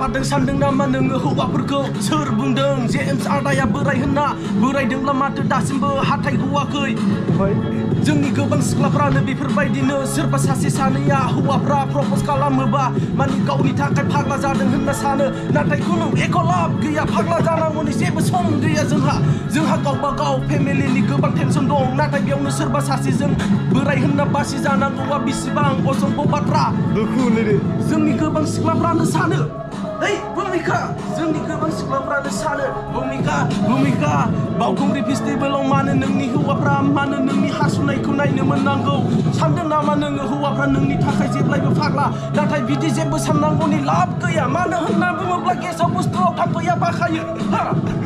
जाफादों सानदों नामा नोङो हौवाफोरखौ सोर बुंदों जेम्स आदाया बोराय होनना बोरायदोंब्ला माथो दासिमबो हाथाय गवाखै जोंनि गोबां सिख्लाफ्रानो बेफोरबायदिनो सोरबा सासे सानैया हौवाफ्रा प्रप'ज खालामोबा माने गावनि थाखाय फाग्ला जादों होनना सानो नाथाय खुनु एख' लाब गैया फाग्ला जानांगौनि जेबो सम गैया जोंहा गावबा गाव फेमिलिनि गोबां टेनसन दं नाथाय बेयावनो सोरबा सासेजों बोराय होनना बासि जानांगौआ बेसेबां अजम्ब बाथ्रा जोंनि गोबां सिख्लाफ्रानो सानो भूमिका जोंनि गोबां सिख्लाफ्रानो सानो भूमिका बावखुंग्रि फेस्टिभेलाव मानो नोंनि हौवाफ्रा मानो नोंनि हासुनायखौ नायनो मोननांगौ सानदों नामा नोङो हौवाफ्रा नोंनि थाखाय जेब्लायबो फाग्ला नाथाय बिदि जेबो साननांगौनि लाब गैया मानो होनना बुङोब्ला गेसाव बुस्थुआव थाम्फैया बाखायो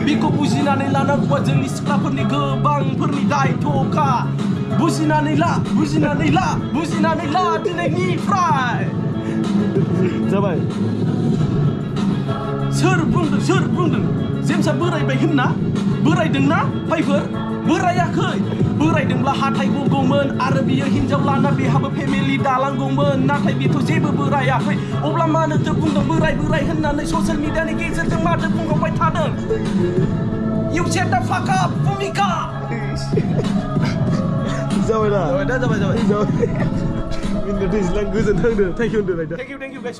बेखौ बुजिनानै लानांगौआ जोंनि सिख्लाफोरनि गोबांफोरनि दायथ'खा बुजिनानै ला दिनैनिफ्राय जाबाय सोर बुंदों जेम्सआ बोरायबाय होनना बोरायदोंना फाइफोर बोरायाखै बोरायदोंब्ला हाथाय गगौमोन आरो बियो हिनजाव लाना बेहाबो फेमिलि दालांगौमोन नाथाय बेथ' जेबो बोरायाखै अब्ला मानोथो बुंदों बोराय होननानै ससियेल मिडियानि गेजेरजों माथो बुंबाय थादों You shut the fuck up भूमिका जाबाय मिनिट दैज्लां गोजोन थांदो थेंक इउ guys